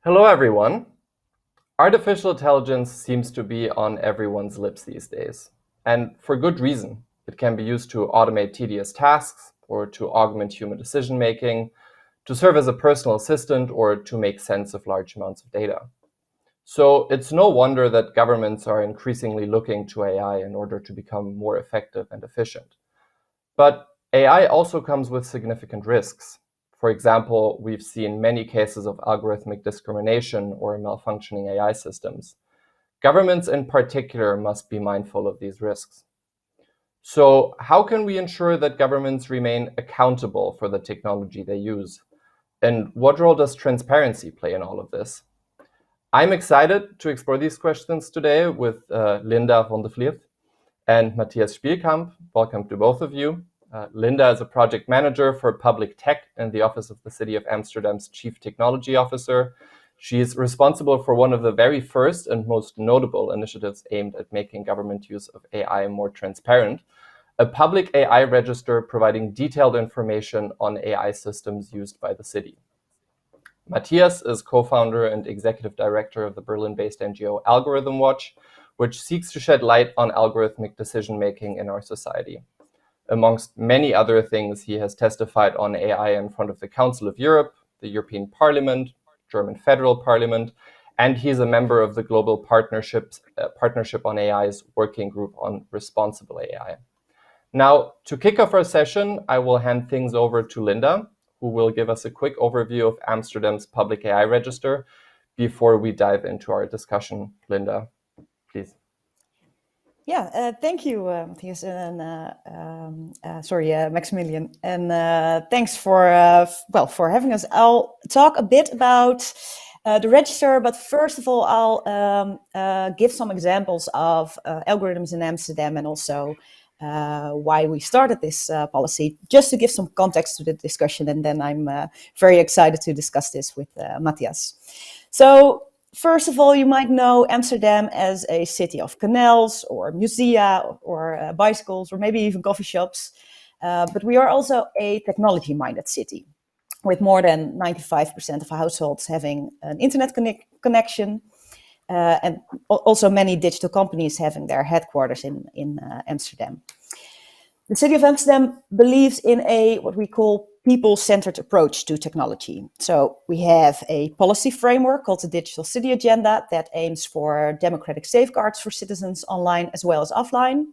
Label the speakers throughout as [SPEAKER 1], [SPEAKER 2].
[SPEAKER 1] Hello, everyone. Artificial intelligence seems to be on everyone's lips these days, and for good reason. It can be used to automate tedious tasks, or to augment human decision making, to serve as a personal assistant, or to make sense of large amounts of data. So it's no wonder that governments are increasingly looking to AI in order to become more effective and efficient. But AI also comes with significant risks. For example, we've seen many cases of algorithmic discrimination or malfunctioning AI systems. Governments in particular must be mindful of these risks. So, how can we ensure that governments remain accountable for the technology they use? And what role does transparency play in all of this? I'm excited to explore these questions today with Linda von der Vliert and Matthias Spielkamp. Welcome to both of you. Linda is a project manager for public tech in the office of the City of Amsterdam's Chief Technology Officer. She is responsible for one of the very first and most notable initiatives aimed at making government use of AI more transparent, a public AI register providing detailed information on AI systems used by the city. Matthias is co-founder and executive director of the Berlin-based NGO Algorithm Watch, which seeks to shed light on algorithmic decision-making in our society. Amongst many other things, he has testified on AI in front of the Council of Europe, the European Parliament, German Federal Parliament, and he's a member of the Global Partnership on AI's Working Group on Responsible AI. Now, to kick off our session, I will hand things over to Linda, who will give us a quick overview of Amsterdam's public AI register before we dive into our discussion. Linda, please.
[SPEAKER 2] Yeah, thank you, Matthias, and Maximilian, and thanks for having us. I'll talk a bit about the register, but first of all, I'll give some examples of algorithms in Amsterdam and also why we started this policy, just to give some context to the discussion, and then I'm very excited to discuss this with Matthias. So, first of all, you might know Amsterdam as a city of canals or musea or bicycles or maybe even coffee shops. But we are also a technology-minded city with more than 95% of households having an internet connection and also many digital companies having their headquarters in Amsterdam. The city of Amsterdam believes in what we call people-centered approach to technology. So we have a policy framework called the Digital City Agenda that aims for democratic safeguards for citizens online as well as offline.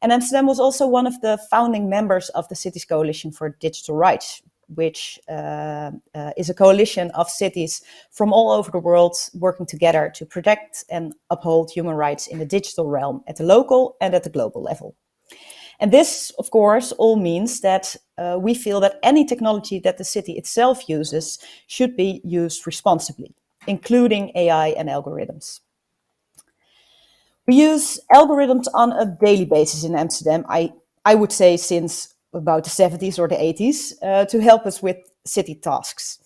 [SPEAKER 2] And Amsterdam was also one of the founding members of the Cities Coalition for Digital Rights, which is a coalition of cities from all over the world working together to protect and uphold human rights in the digital realm at the local and at the global level. And this, of course, all means that we feel that any technology that the city itself uses should be used responsibly, including AI and algorithms. We use algorithms on a daily basis in Amsterdam, I would say since about the 70s or the 80s, to help us with city tasks.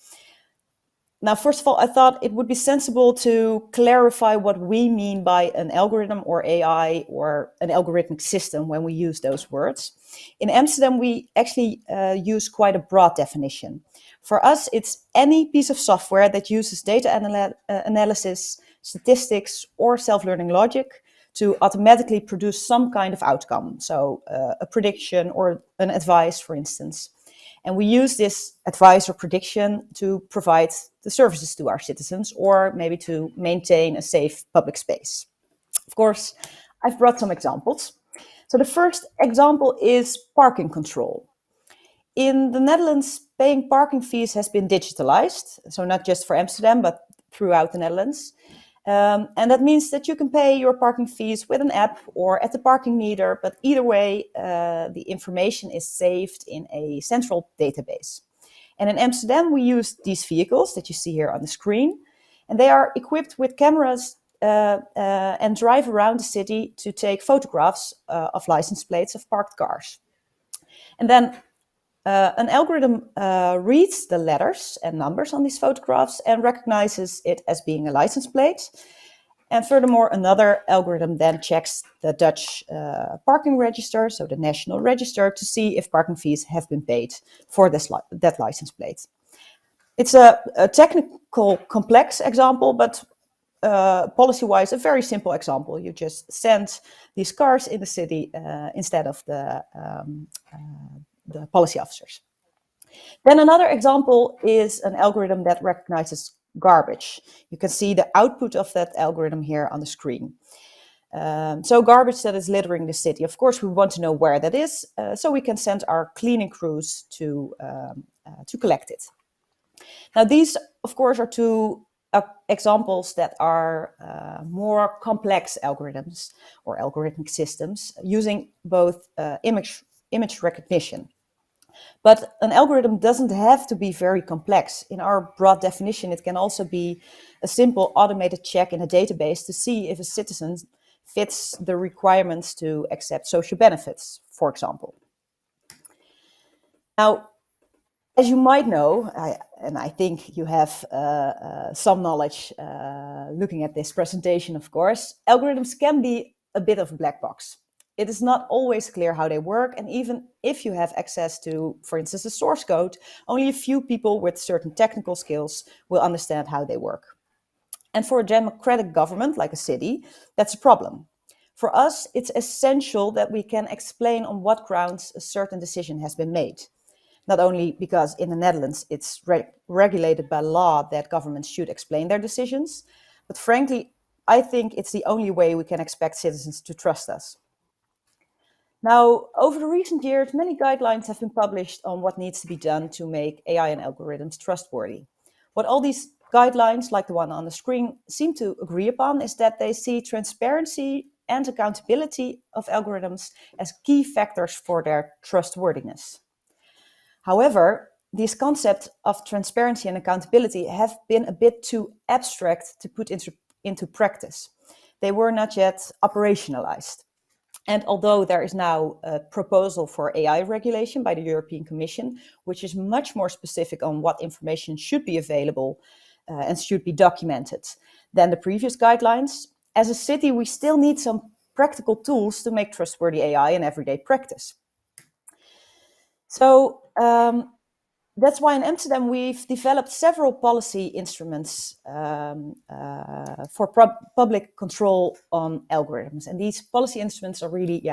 [SPEAKER 2] Now, first of all, I thought it would be sensible to clarify what we mean by an algorithm or AI or an algorithmic system when we use those words. In Amsterdam, we actually use quite a broad definition. For us, it's any piece of software that uses data analysis, statistics, or self-learning logic to automatically produce some kind of outcome. So a prediction or an advice, for instance. And we use this advice or prediction to provide the services to our citizens or maybe to maintain a safe public space. Of course, I've brought some examples. So the first example is parking control. In the Netherlands, paying parking fees has been digitalized. So not just for Amsterdam, but throughout the Netherlands. And that means that you can pay your parking fees with an app or at the parking meter, but either way, the information is saved in a central database. And in Amsterdam, we use these vehicles that you see here on the screen, and they are equipped with cameras and drive around the city to take photographs of license plates of parked cars. And then an algorithm reads the letters and numbers on these photographs and recognizes it as being a license plate. And furthermore, another algorithm then checks the Dutch parking register, so the national register, to see if parking fees have been paid for that license plate. It's a technical, complex example, but policy-wise, a very simple example. You just send these cars in the city instead of the policy officers. Then another example is an algorithm that recognizes garbage. You can see the output of that algorithm here on the screen. So garbage that is littering the city. Of course, we want to know where that is, so we can send our cleaning crews to collect it. Now, these, of course, are two examples that are more complex algorithms or algorithmic systems using both image recognition. But an algorithm doesn't have to be very complex. In our broad definition, it can also be a simple automated check in a database to see if a citizen fits the requirements to accept social benefits, for example. Now, as you might know, and I think you have some knowledge looking at this presentation, of course, algorithms can be a bit of a black box. It is not always clear how they work, and even if you have access to, for instance, the source code, only a few people with certain technical skills will understand how they work. And for a democratic government like a city, that's a problem. For us, it's essential that we can explain on what grounds a certain decision has been made. Not only because in the Netherlands it's regulated by law that governments should explain their decisions, but frankly, I think it's the only way we can expect citizens to trust us. Now, over the recent years, many guidelines have been published on what needs to be done to make AI and algorithms trustworthy. What all these guidelines, like the one on the screen, seem to agree upon is that they see transparency and accountability of algorithms as key factors for their trustworthiness. However, these concepts of transparency and accountability have been a bit too abstract to put into practice. They were not yet operationalized. And although there is now a proposal for AI regulation by the European Commission, which is much more specific on what information should be available and should be documented than the previous guidelines, as a city, we still need some practical tools to make trustworthy AI an everyday practice. So that's why in Amsterdam we've developed several policy instruments for public control on algorithms. And these policy instruments are really,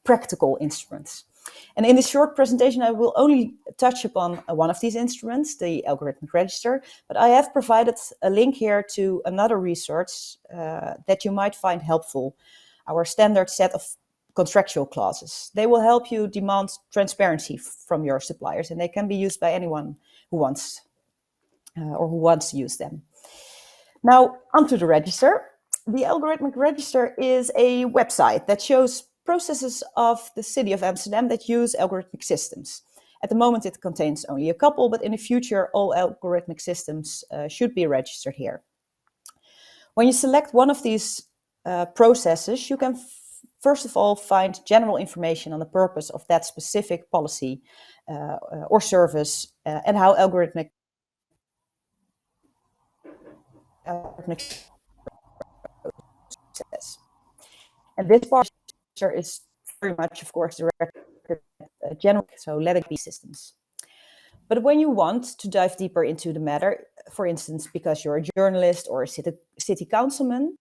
[SPEAKER 2] practical instruments. And in this short presentation, I will only touch upon one of these instruments, the algorithmic register, but I have provided a link here to another resource that you might find helpful, our standard set of contractual clauses. They will help you demand transparency from your suppliers, and they can be used by anyone who wants to use them. Now, onto the register. The algorithmic register is a website that shows processes of the city of Amsterdam that use algorithmic systems. At the moment, it contains only a couple, but in the future, all algorithmic systems should be registered here. When you select one of these processes, you can first of all find general information on the purpose of that specific policy or service and how algorithmic process. And this part is very much, of course, directed at general, so let it be systems. But when you want to dive deeper into the matter, for instance, because you're a journalist or a city councilman,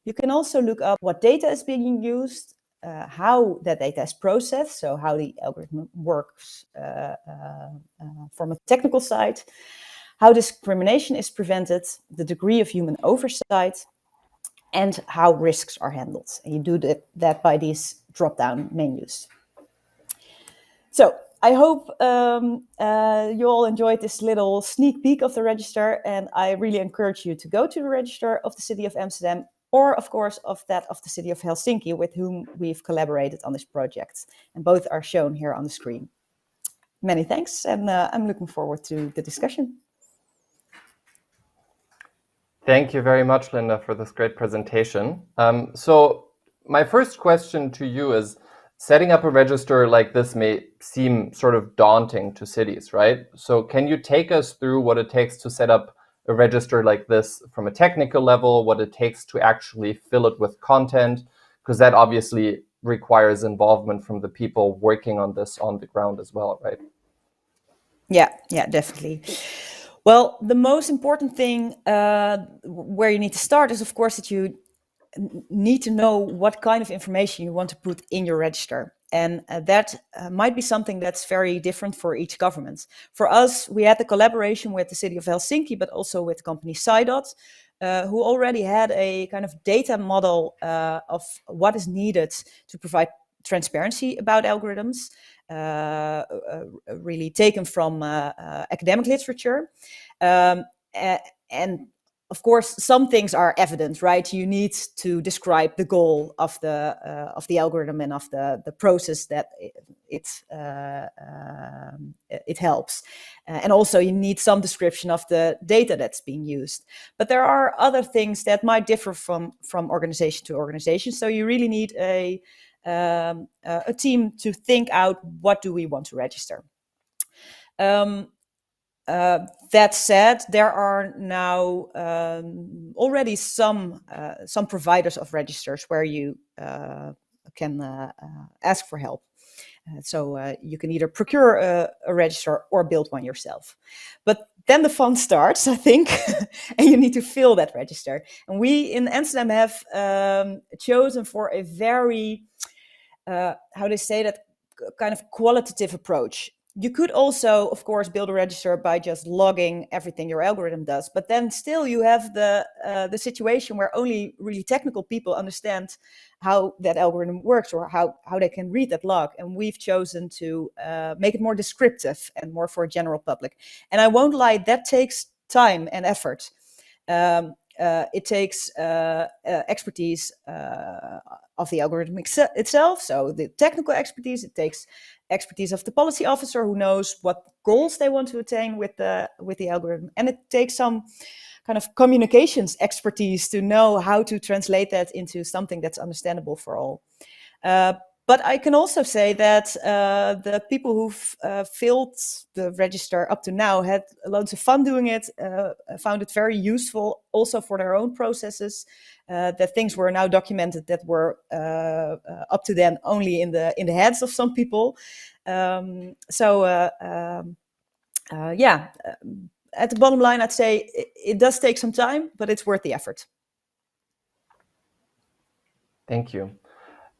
[SPEAKER 2] you can also look up what data is being used, how that data is processed, so how the algorithm works from a technical side, how discrimination is prevented, the degree of human oversight, and how risks are handled. And you do that by these drop-down menus. So I hope you all enjoyed this little sneak peek of the register, and I really encourage you to go to the register of the City of Amsterdam, or of course of that of the City of Helsinki, with whom we've collaborated on this project. And both are shown here on the screen. Many thanks, and I'm looking forward to the discussion.
[SPEAKER 1] Thank you very much, Linda, for this great presentation. So my first question to you is, setting up a register like this may seem sort of daunting to cities, right? So can you take us through what it takes to set up a register like this from a technical level, what it takes to actually fill it with content? Because that obviously requires involvement from the people working on this on the ground as well, right?
[SPEAKER 2] Yeah, definitely. Well, the most important thing where you need to start is, of course, that you need to know what kind of information you want to put in your register. And that might be something that's very different for each government. For us, we had the collaboration with the city of Helsinki, but also with the company Sidot, who already had a kind of data model of what is needed to provide transparency about algorithms, really taken from academic literature. And of course, some things are evident, right? You need to describe the goal of the algorithm and of the process that it helps, and also you need some description of the data that's being used. But there are other things that might differ from organization to organization. So you really need a team to think out what do we want to register. That said, there are now already some providers of registers where you can ask for help. So you can either procure a register or build one yourself. But then the fun starts, I think, and you need to fill that register. And we in Amsterdam have chosen for a very, how they say that, kind of qualitative approach. You could also, of course, build a register by just logging everything your algorithm does, but then still you have the situation where only really technical people understand how that algorithm works or how they can read that log. And we've chosen to make it more descriptive and more for a general public. And I won't lie, that takes time and effort. It takes expertise of the algorithm itself, so the technical expertise. It takes expertise of the policy officer who knows what goals they want to attain with the algorithm, and it takes some kind of communications expertise to know how to translate that into something that's understandable for all. But I can also say that the people who've filled the register up to now had loads of fun doing it, found it very useful also for their own processes, that things were now documented that were up to then only in the heads of some people. At the bottom line, I'd say it does take some time, but it's worth the effort.
[SPEAKER 1] Thank you.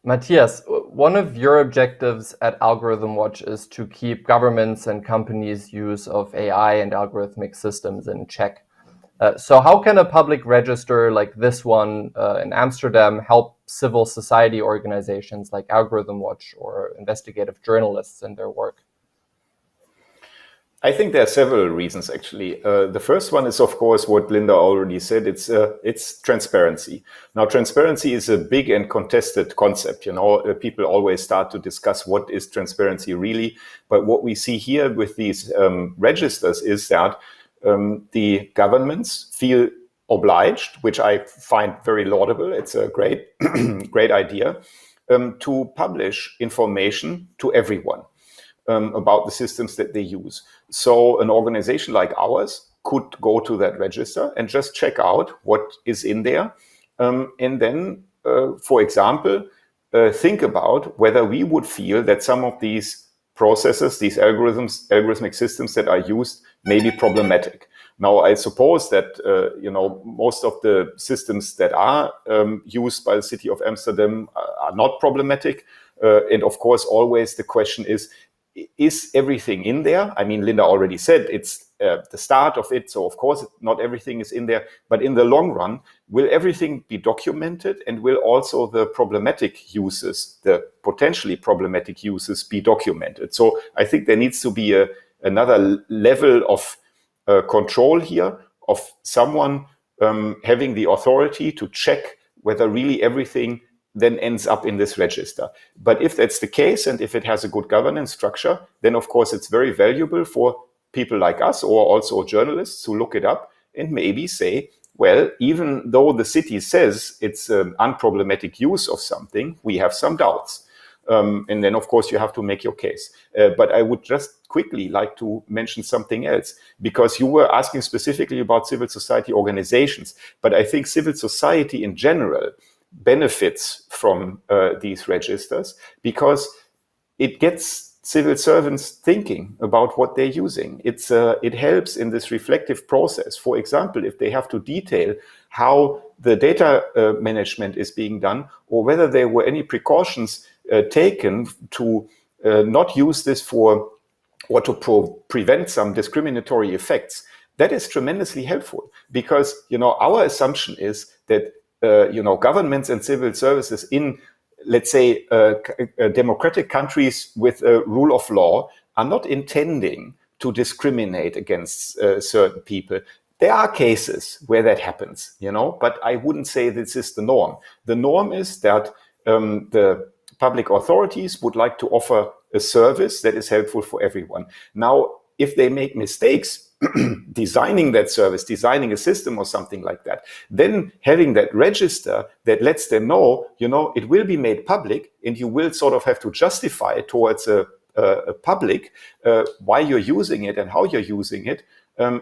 [SPEAKER 1] Matthias, one of your objectives at Algorithm Watch is to keep governments and companies' use of AI and algorithmic systems in check. So how can a public register like this one in Amsterdam help civil society organizations like Algorithm Watch or investigative journalists in their work?
[SPEAKER 3] I think there are several reasons, actually. The first one is, of course, what Linda already said. It's transparency. Now, transparency is a big and contested concept. People always start to discuss what is transparency really. But what we see here with these registers is that the governments feel obliged, which I find very laudable. It's a great, great idea, to publish information to everyone about the systems that they use. So an organization like ours could go to that register and just check out what is in there. And then, for example, think about whether we would feel that some of these processes, these algorithmic systems that are used may be problematic. Now, I suppose that, most of the systems that are used by the city of Amsterdam are not problematic. And of course, always the question is everything in there? I mean, Linda already said it's the start of it. So of course, not everything is in there, but in the long run, will everything be documented, and will also the problematic uses, the potentially problematic uses, be documented? So I think there needs to be another level of control here, of someone having the authority to check whether really everything then ends up in this register. But if that's the case, and if it has a good governance structure, then of course it's very valuable for people like us, or also journalists, who look it up and maybe say, well, even though the city says it's an unproblematic use of something, we have some doubts. And then, of course, you have to make your case. But I would just quickly like to mention something else, because you were asking specifically about civil society organizations. But I think civil society in general benefits from these registers, because it gets civil servants thinking about what they're using. It helps in this reflective process. For example, if they have to detail how the data management is being done, or whether there were any precautions taken to not use this for or to prevent some discriminatory effects, that is tremendously helpful, because our assumption is that governments and civil services in, let's say, democratic countries with a rule of law are not intending to discriminate against certain people. There are cases where that happens, but I wouldn't say this is the norm. The norm is that the public authorities would like to offer a service that is helpful for everyone. Now, if they make mistakes designing that service, designing a system or something like that, then having that register that lets them know, it will be made public, and you will sort of have to justify it towards a public why you're using it and how you're using it.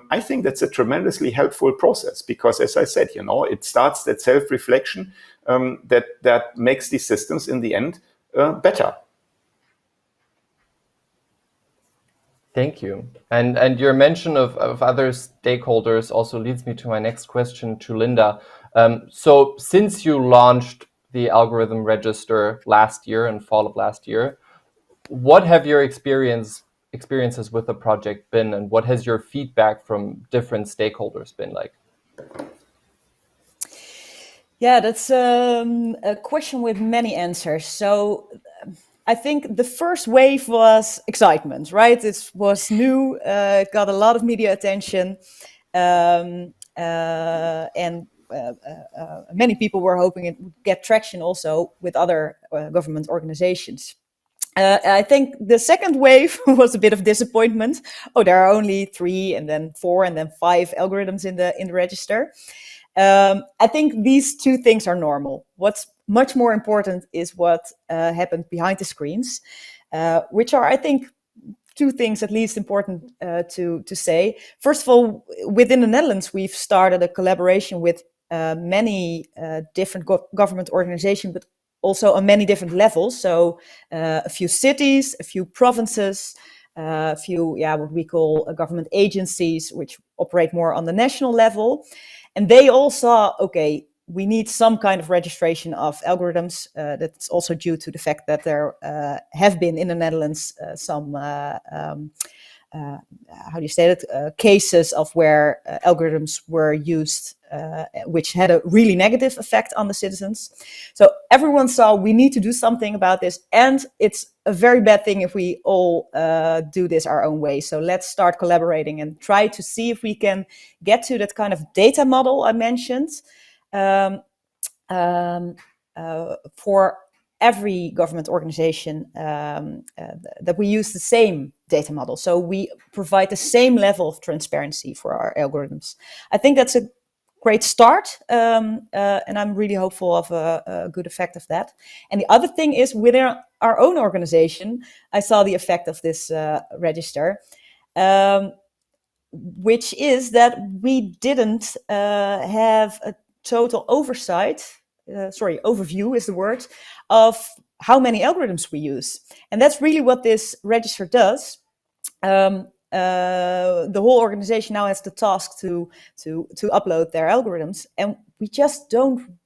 [SPEAKER 3] I think that's a tremendously helpful process, because, as I said, it starts that self-reflection that makes these systems in the end better.
[SPEAKER 1] Thank you. And your mention of other stakeholders also leads me to my next question to Linda. So since you launched the algorithm register last year, in fall of last year, what have your experiences with the project been, and what has your feedback from different stakeholders been like?
[SPEAKER 2] Yeah, that's a question with many answers. So I think the first wave was excitement, right? It was new, it got a lot of media attention, and many people were hoping it would get traction also with other government organizations. I think the second wave was a bit of disappointment. Oh, there are only 3 and then 4 and then 5 algorithms in the register. I think these 2 things are normal. What's much more important is what happened behind the screens, which are, I think, 2 things at least important to say. First of all, within the Netherlands, we've started a collaboration with many different government organizations, but also on many different levels. So a few cities, a few provinces, a few, what we call government agencies, which operate more on the national level. And they all saw, okay, we need some kind of registration of algorithms. That's also due to the fact that there have been in the Netherlands some, cases of where algorithms were used, which had a really negative effect on the citizens. So everyone saw we need to do something about this, and it's a very bad thing if we all do this our own way. So let's start collaborating and try to see if we can get to that kind of data model I mentioned for every government organization, that we use the same data model. So we provide the same level of transparency for our algorithms. I think that's a great start, and I'm really hopeful of a good effect of that. And the other thing is, within our own organization, I saw the effect of this register, which is that we didn't have a total overview is the word, of how many algorithms we use. And that's really what this register does. The whole organization now has the task to upload their algorithms, and we just don't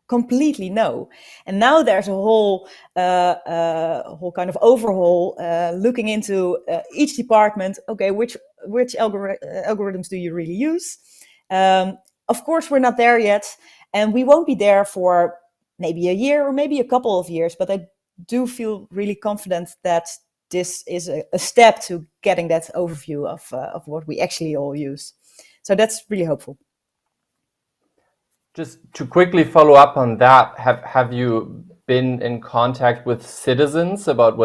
[SPEAKER 2] completely know. And now there's a whole kind of overhaul, looking into each department. Okay, which algorithms do you really use? Of course, we're not there yet, and we won't be there for maybe a year or maybe a couple of years. But I do feel really confident that this is a step to getting that overview of what we actually all use. So that's really hopeful.
[SPEAKER 1] Just to quickly follow up on that, have you been in contact with citizens about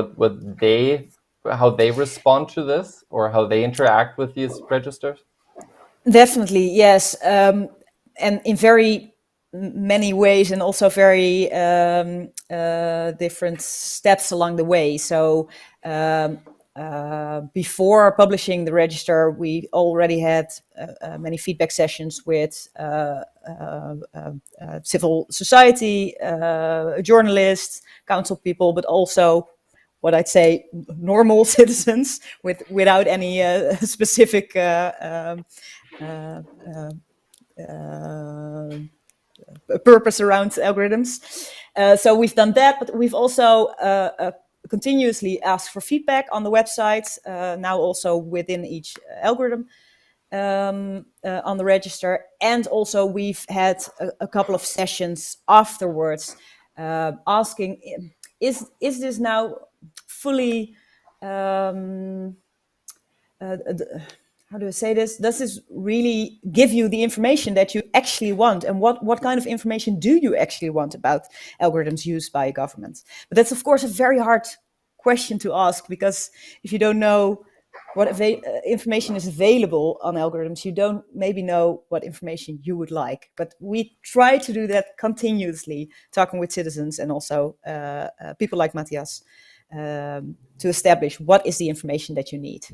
[SPEAKER 1] how they respond to this, or how they interact with these registers?
[SPEAKER 2] Definitely, yes, and in very many ways, and also very different steps along the way. So before publishing the register, we already had many feedback sessions with civil society, journalists, council people, but also what I'd say normal citizens without any specific purpose around algorithms. So we've done that, but we've also continuously asked for feedback on the website, now also within each algorithm on the register. And also we've had a couple of sessions afterwards asking, is this now fully... how do I say this? Does this really give you the information that you actually want? And what kind of information do you actually want about algorithms used by a government? But that's, of course, a very hard question to ask, because if you don't know what information is available on algorithms, you don't maybe know what information you would like. But we try to do that continuously, talking with citizens and also people like Matthias to establish what is the information that you need.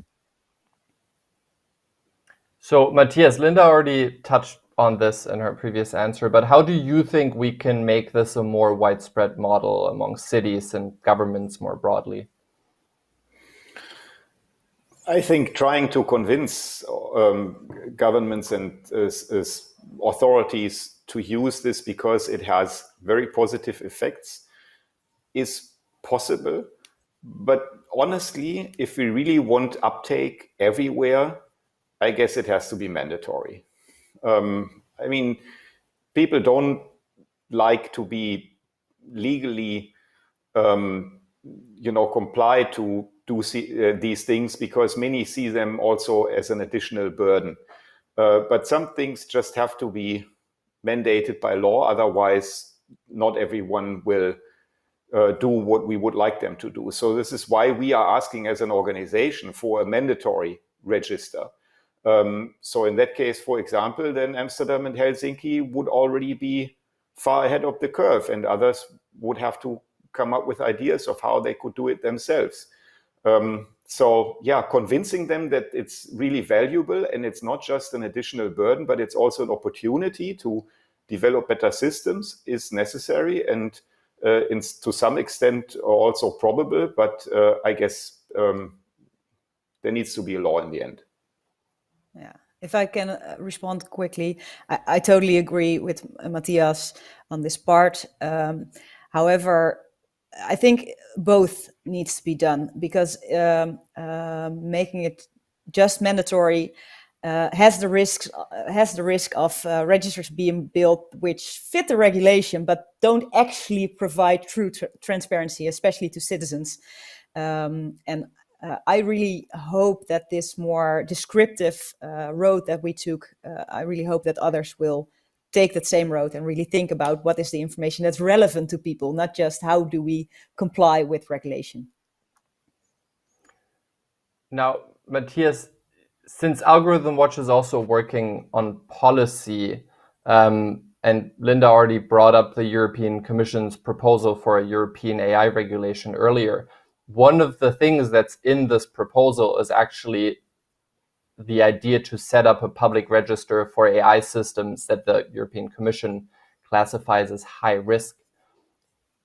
[SPEAKER 1] So, Matthias, Linda already touched on this in her previous answer, but how do you think we can make this a more widespread model among cities and governments more broadly?
[SPEAKER 3] I think trying to convince governments and authorities to use this because it has very positive effects is possible. But honestly, if we really want uptake everywhere, I guess it has to be mandatory. I mean, people don't like to be legally, comply to do these things because many see them also as an additional burden. But some things just have to be mandated by law. Otherwise, not everyone will do what we would like them to do. So this is why we are asking as an organization for a mandatory register. So in that case, for example, then Amsterdam and Helsinki would already be far ahead of the curve, and others would have to come up with ideas of how they could do it themselves. So yeah, convincing them that it's really valuable and it's not just an additional burden, but it's also an opportunity to develop better systems is necessary and to some extent also probable, but I guess there needs to be a law in the end.
[SPEAKER 2] Yeah, if I can respond quickly, I totally agree with Matthias on this part. However, I think both needs to be done, because making it just mandatory has the risk of registers being built which fit the regulation but don't actually provide true transparency, especially to citizens. And I really hope that this more descriptive road that we took, I really hope that others will take that same road and really think about what is the information that's relevant to people, not just how do we comply with regulation.
[SPEAKER 1] Now, Matthias, since Algorithm Watch is also working on policy, and Linda already brought up the European Commission's proposal for a European AI regulation earlier, one of the things that's in this proposal is actually the idea to set up a public register for AI systems that the European Commission classifies as high risk.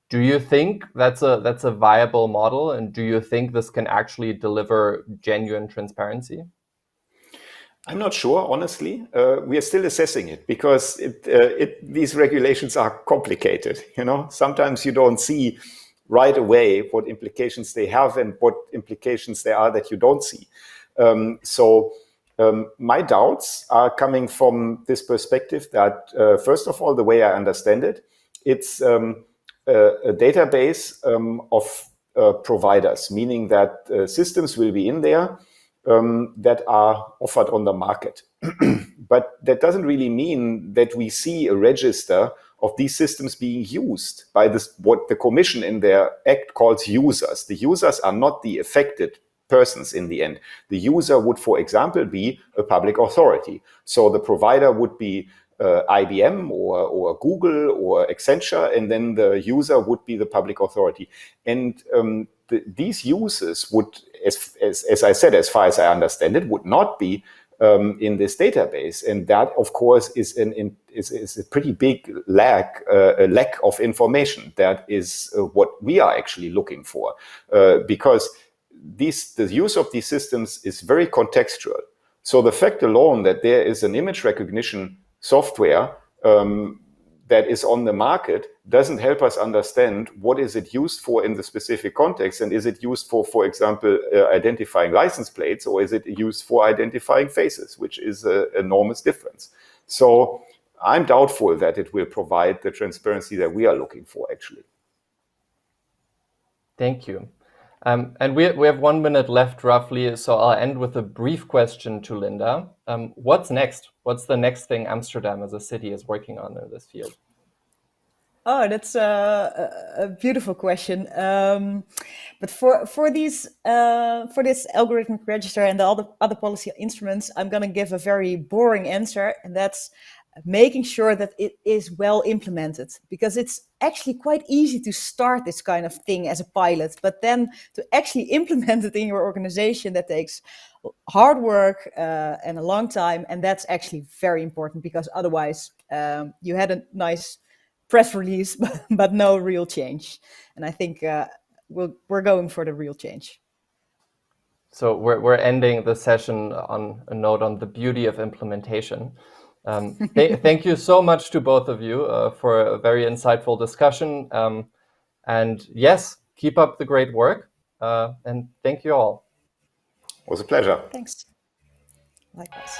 [SPEAKER 1] Do you think that's a viable model, and do you think this can actually deliver genuine transparency?
[SPEAKER 3] I'm not sure, honestly. We are still assessing it because these regulations are complicated. Sometimes you don't see right away what implications they have and what implications there are that you don't see. So my doubts are coming from this perspective that, first of all, the way I understand it, it's a database of providers, meaning that systems will be in there that are offered on the market. But that doesn't really mean that we see a register of these systems being used by what the Commission in their act calls users. The users are not the affected persons in the end. The user would, for example, be a public authority. So the provider would be IBM or Google or Accenture, and then the user would be the public authority. And these users would, as I said, as far as I understand it, would not be in this database, and that, of course, is a pretty big lack of information. That is what we are actually looking for, because the use of these systems is very contextual. So the fact alone that there is an image recognition software that is on the market doesn't help us understand what is it used for in the specific context, and is it used for example, identifying license plates, or is it used for identifying faces, which is an enormous difference. So I'm doubtful that it will provide the transparency that we are looking for, actually.
[SPEAKER 1] Thank you. And we have 1 minute left roughly, so I'll end with a brief question to Linda. What's next? What's the next thing Amsterdam as a city is working on in this field?
[SPEAKER 2] Oh, that's a beautiful question. But for this algorithmic register and all the other policy instruments, I'm going to give a very boring answer, and that's making sure that it is well implemented, because it's actually quite easy to start this kind of thing as a pilot, but then to actually implement it in your organization, that takes hard work and a long time, and that's actually very important, because otherwise you had a nice press release but no real change. And I think we're going for the real change.
[SPEAKER 1] So we're ending the session on a note on the beauty of implementation. Thank you so much to both of you for a very insightful discussion. And yes, keep up the great work. And thank you all.
[SPEAKER 3] It was a pleasure.
[SPEAKER 2] Thanks. Likewise.